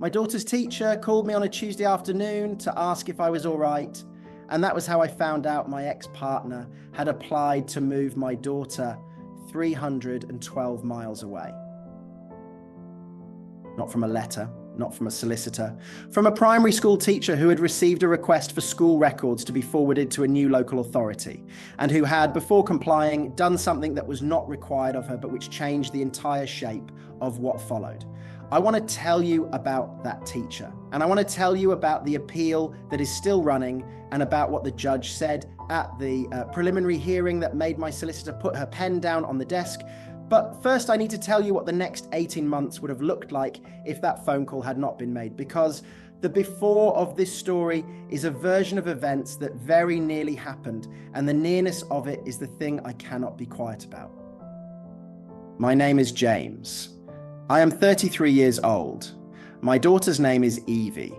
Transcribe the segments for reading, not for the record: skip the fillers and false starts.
My daughter's teacher called me on a Tuesday afternoon to ask if I was all right, and that was how I found out my ex-partner had applied to move my daughter 312 miles away. Not from a letter, not from a solicitor, from a primary school teacher who had received a request for school records to be forwarded to a new local authority, and who had, before complying, done something that was not required of her, but which changed the entire shape of what followed. I want to tell you about that teacher, and I want to tell you about the appeal that is still running, and about what the judge said at the preliminary hearing that made my solicitor put her pen down on the desk. But first, I need to tell you what the next 18 months would have looked like if that phone call had not been made, because the before of this story is a version of events that very nearly happened, and the nearness of it is the thing I cannot be quiet about. My name is James. I am 33 years old. My daughter's name is Evie.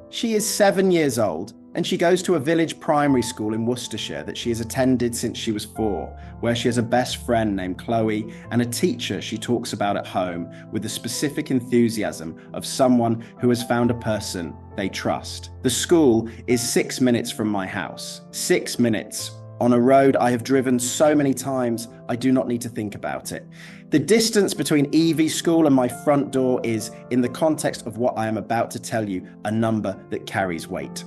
She is 7 years old, and she goes to a village primary school in Worcestershire that she has attended since she was 4, where she has a best friend named Chloe and a teacher she talks about at home with the specific enthusiasm of someone who has found a person they trust. The school is 6 minutes from my house. 6 minutes on a road I have driven so many times, I do not need to think about it. The distance between Evie's school and my front door is, in the context of what I am about to tell you, a number that carries weight.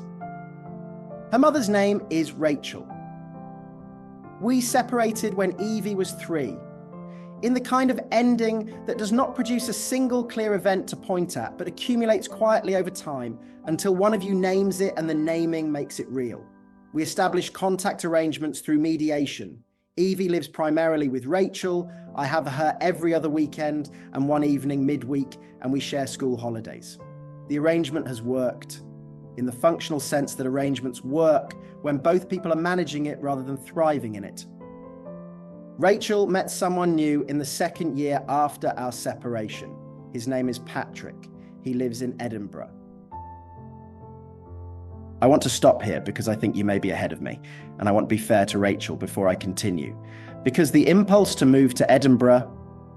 Her mother's name is Rachel. We separated when Evie was 3, in the kind of ending that does not produce a single clear event to point at, but accumulates quietly over time until one of you names it and the naming makes it real. We establish contact arrangements through mediation. Evie lives primarily with Rachel. I have her every other weekend and one evening midweek, and we share school holidays. The arrangement has worked, in the functional sense that arrangements work when both people are managing it rather than thriving in it. Rachel met someone new in the 2nd year after our separation. His name is Patrick. He lives in Edinburgh. I want to stop here because I think you may be ahead of me, and I want to be fair to Rachel before I continue. Because the impulse to move to Edinburgh,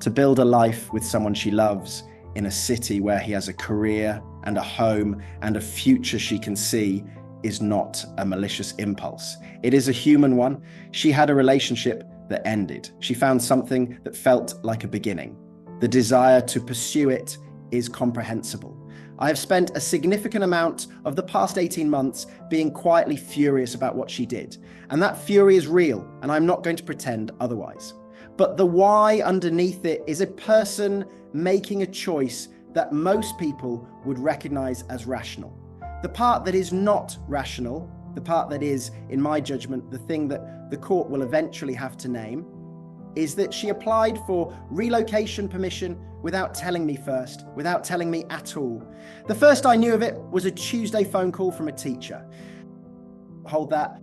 to build a life with someone she loves, in a city where he has a career and a home and a future she can see, is not a malicious impulse. It is a human one. She had a relationship that ended. She found something that felt like a beginning. The desire to pursue it is comprehensible. I have spent a significant amount of the past 18 months being quietly furious about what she did. And that fury is real, and I'm not going to pretend otherwise. But the why underneath it is a person making a choice that most people would recognize as rational. The part that is not rational, the part that is, in my judgment, the thing that the court will eventually have to name, is that she applied for relocation permission without telling me first, without telling me at all. The first I knew of it was a Tuesday phone call from a teacher. Hold that.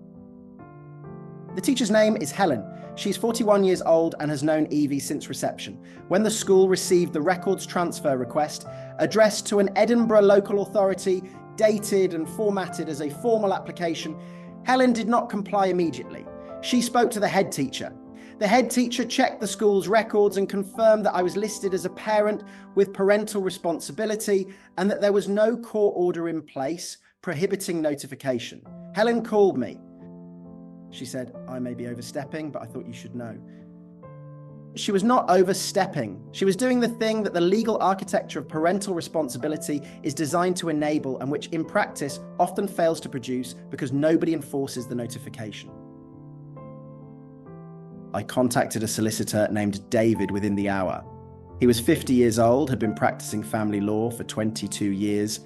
The teacher's name is Helen. She's 41 years old and has known Evie since reception, when the school received the records transfer request addressed to an Edinburgh local authority, dated and formatted as a formal application. Helen did not comply immediately. She spoke to the head teacher. The head teacher checked the school's records and confirmed that I was listed as a parent with parental responsibility and that there was no court order in place prohibiting notification. Helen called me. She said, "I may be overstepping, but I thought you should know." She was not overstepping. She was doing the thing that the legal architecture of parental responsibility is designed to enable, and which in practice often fails to produce because nobody enforces the notification. I contacted a solicitor named David within the hour. He was 50 years old, had been practicing family law for 22 years,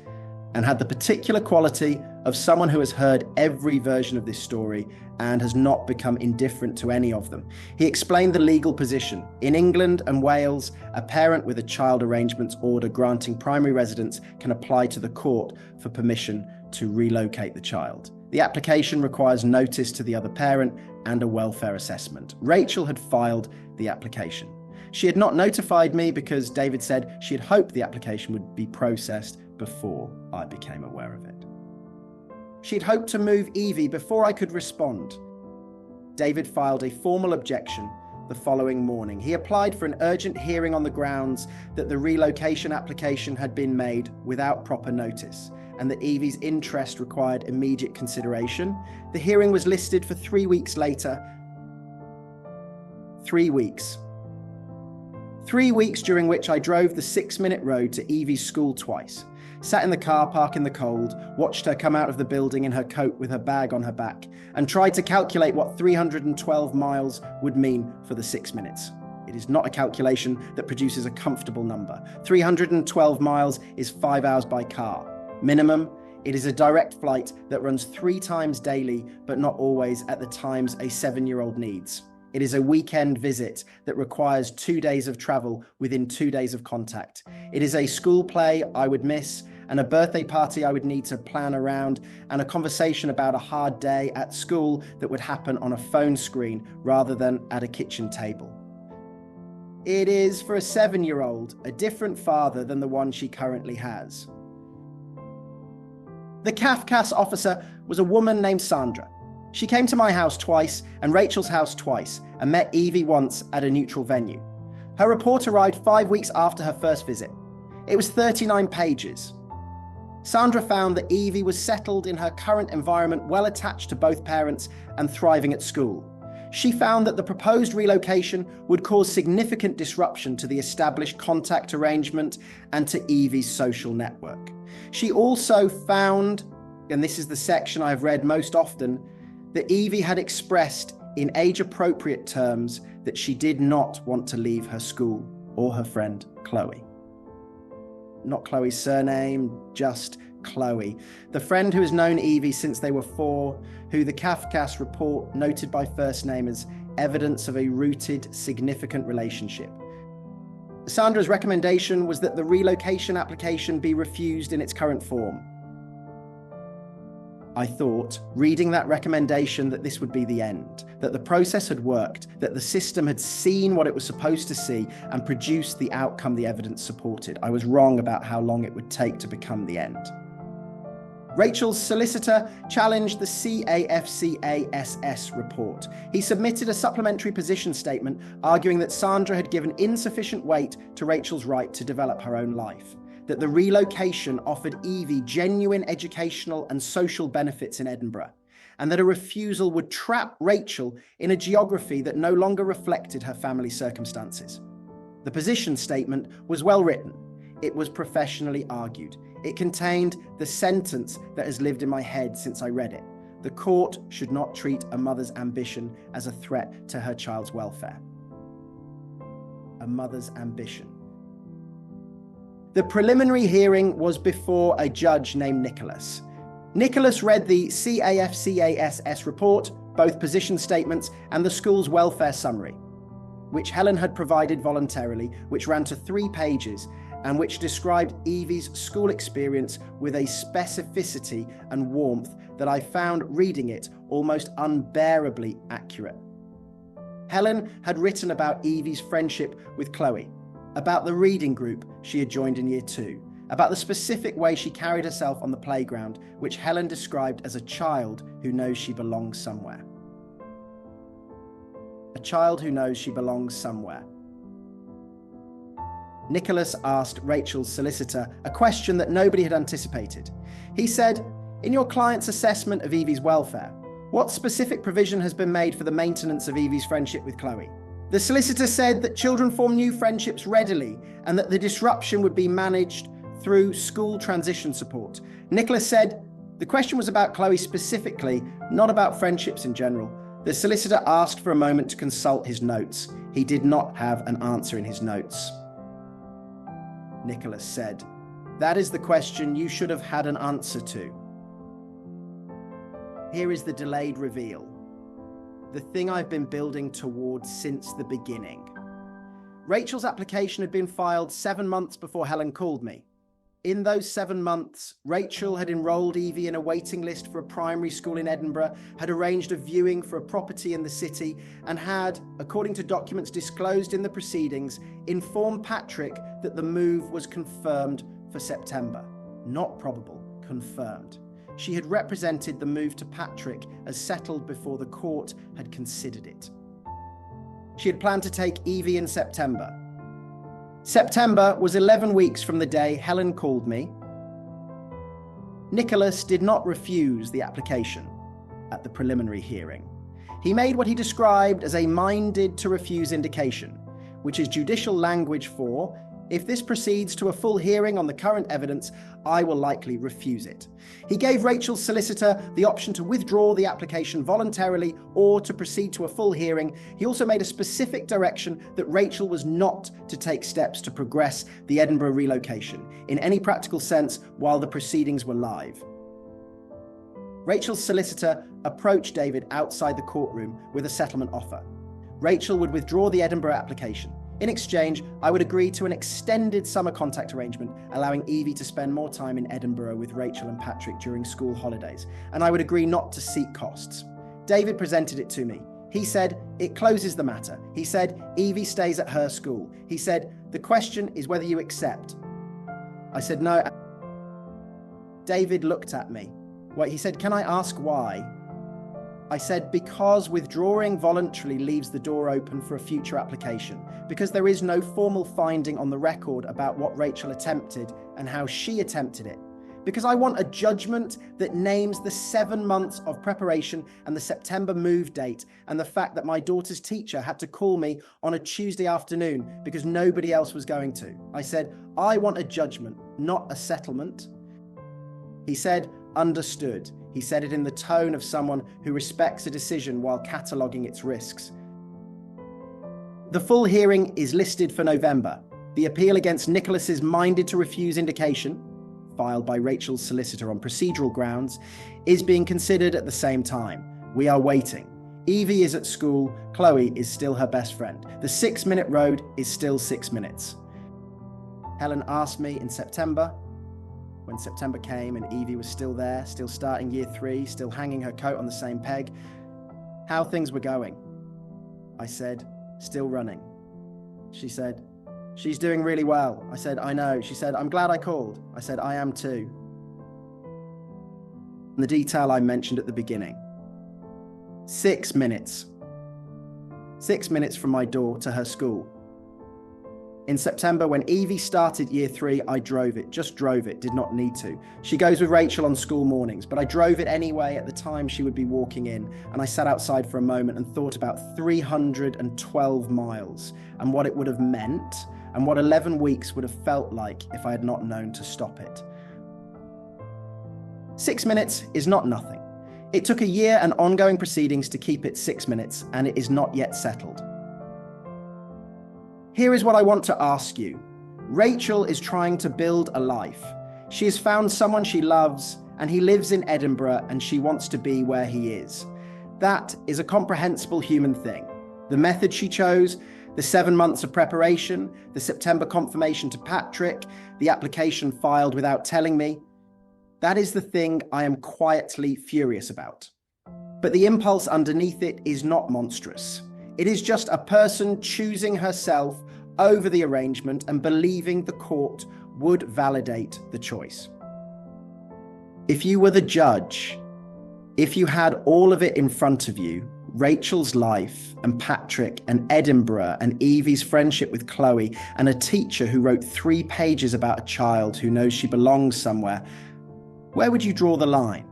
and had the particular quality of someone who has heard every version of this story and has not become indifferent to any of them. He explained the legal position. In England and Wales, a parent with a child arrangements order granting primary residence can apply to the court for permission to relocate the child. The application requires notice to the other parent and a welfare assessment. Rachel had filed the application. She had not notified me because David said she had hoped the application would be processed before I became aware of it. She'd hoped to move Evie before I could respond. David filed a formal objection, the following morning. He applied for an urgent hearing on the grounds that the relocation application had been made without proper notice and that Evie's interest required immediate consideration. The hearing was listed for 3 weeks later. 3 weeks. 3 weeks during which I drove the 6-minute road to Evie's school twice, sat in the car park in the cold, watched her come out of the building in her coat with her bag on her back, and tried to calculate what 312 miles would mean for the 6 minutes. It is not a calculation that produces a comfortable number. 312 miles is 5 hours by car. Minimum, it is a direct flight that runs 3 times daily, but not always at the times a 7-year-old needs. It is a weekend visit that requires 2 days of travel within 2 days of contact. It is a school play I would miss, and a birthday party I would need to plan around, and a conversation about a hard day at school that would happen on a phone screen rather than at a kitchen table. It is, for a 7-year-old, a different father than the one she currently has. The CAFCAS officer was a woman named Sandra. She came to my house twice and Rachel's house twice and met Evie once at a neutral venue. Her report arrived 5 weeks after her first visit. It was 39 pages. Sandra found that Evie was settled in her current environment, well attached to both parents and thriving at school. She found that the proposed relocation would cause significant disruption to the established contact arrangement and to Evie's social network. She also found, and this is the section I've read most often, that Evie had expressed in age-appropriate terms that she did not want to leave her school or her friend Chloe. Not Chloe's surname, just Chloe. The friend who has known Evie since they were 4, who the CAFCAS report noted by first name as evidence of a rooted, significant relationship. Sandra's recommendation was that the relocation application be refused in its current form. I thought, reading that recommendation, that this would be the end, that the process had worked, that the system had seen what it was supposed to see and produced the outcome the evidence supported. I was wrong about how long it would take to become the end. Rachel's solicitor challenged the CAFCASS report. He submitted a supplementary position statement arguing that Sandra had given insufficient weight to Rachel's right to develop her own life, that the relocation offered Evie genuine educational and social benefits in Edinburgh, and that a refusal would trap Rachel in a geography that no longer reflected her family circumstances. The position statement was well written. It was professionally argued. It contained the sentence that has lived in my head since I read it. The court should not treat a mother's ambition as a threat to her child's welfare. A mother's ambition. The preliminary hearing was before a judge named Nicholas. Nicholas read the CAFCASS report, both position statements and the school's welfare summary, which Helen had provided voluntarily, which ran to 3 pages and which described Evie's school experience with a specificity and warmth that I found reading it almost unbearably accurate. Helen had written about Evie's friendship with Chloe, about the reading group she had joined in Year 2, about the specific way she carried herself on the playground, which Helen described as a child who knows she belongs somewhere. A child who knows she belongs somewhere. Nicholas asked Rachel's solicitor a question that nobody had anticipated. He said, "In your client's assessment of Evie's welfare, what specific provision has been made for the maintenance of Evie's friendship with Chloe?" The solicitor said that children form new friendships readily and that the disruption would be managed through school transition support. Nicholas said the question was about Chloe specifically, not about friendships in general. The solicitor asked for a moment to consult his notes. He did not have an answer in his notes. Nicholas said, "That is the question you should have had an answer to." Here is the delayed reveal. The thing I've been building towards since the beginning. Rachel's application had been filed 7 months before Helen called me. In those 7 months, Rachel had enrolled Evie in a waiting list for a primary school in Edinburgh, had arranged a viewing for a property in the city, and had, according to documents disclosed in the proceedings, informed Patrick that the move was confirmed for September. Not probable, confirmed. She had represented the move to Patrick as settled before the court had considered it. She had planned to take Evie in September. September was 11 weeks from the day Helen called me. Nicholas did not refuse the application at the preliminary hearing. He made what he described as a minded to refuse indication, which is judicial language for, if this proceeds to a full hearing on the current evidence, I will likely refuse it. He gave Rachel's solicitor the option to withdraw the application voluntarily or to proceed to a full hearing. He also made a specific direction that Rachel was not to take steps to progress the Edinburgh relocation in any practical sense while the proceedings were live. Rachel's solicitor approached David outside the courtroom with a settlement offer. Rachel would withdraw the Edinburgh application. In exchange, I would agree to an extended summer contact arrangement, allowing Evie to spend more time in Edinburgh with Rachel and Patrick during school holidays, and I would agree not to seek costs. David presented it to me. He said, it closes the matter. He said, Evie stays at her school. He said, the question is whether you accept. I said, no. David looked at me. Wait, he said, can I ask why? I said, because withdrawing voluntarily leaves the door open for a future application, because there is no formal finding on the record about what Rachel attempted and how she attempted it, because I want a judgment that names the 7 months of preparation and the September move date and the fact that my daughter's teacher had to call me on a Tuesday afternoon because nobody else was going to. I said, I want a judgment, not a settlement. He said, understood. He said it in the tone of someone who respects a decision while cataloguing its risks. The full hearing is listed for November. The appeal against Nicholas's minded to refuse indication, filed by Rachel's solicitor on procedural grounds, is being considered at the same time. We are waiting. Evie is at school. Chloe is still her best friend. The 6-minute road is still 6 minutes. Helen asked me in September, when September came and Evie was still there, still starting year 3, still hanging her coat on the same peg, how things were going. I said, still running. She said, she's doing really well. I said, I know. She said, I'm glad I called. I said, I am too. And the detail I mentioned at the beginning. 6 minutes. 6 minutes from my door to her school. In September, when Evie started year 3, I drove it, just drove it, did not need to. She goes with Rachel on school mornings, but I drove it anyway at the time she would be walking in, and I sat outside for a moment and thought about 312 miles and what it would have meant and what 11 weeks would have felt like if I had not known to stop it. 6 minutes is not nothing. It took a year and ongoing proceedings to keep it 6 minutes, and it is not yet settled. Here is what I want to ask you. Rachel is trying to build a life. She has found someone she loves, and he lives in Edinburgh, and she wants to be where he is. That is a comprehensible human thing. The method she chose, the 7 months of preparation, the September confirmation to Patrick, the application filed without telling me, that is the thing I am quietly furious about. But the impulse underneath it is not monstrous. It is just a person choosing herself over the arrangement and believing the court would validate the choice. If you were the judge, if you had all of it in front of you, Rachel's life and Patrick and Edinburgh and Evie's friendship with Chloe and a teacher who wrote 3 pages about a child who knows she belongs somewhere, where would you draw the line?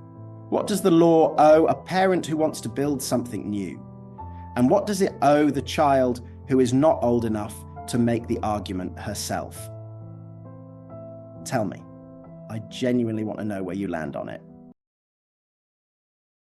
What does the law owe a parent who wants to build something new? And what does it owe the child who is not old enough to make the argument herself? Tell me. I genuinely want to know where you land on it.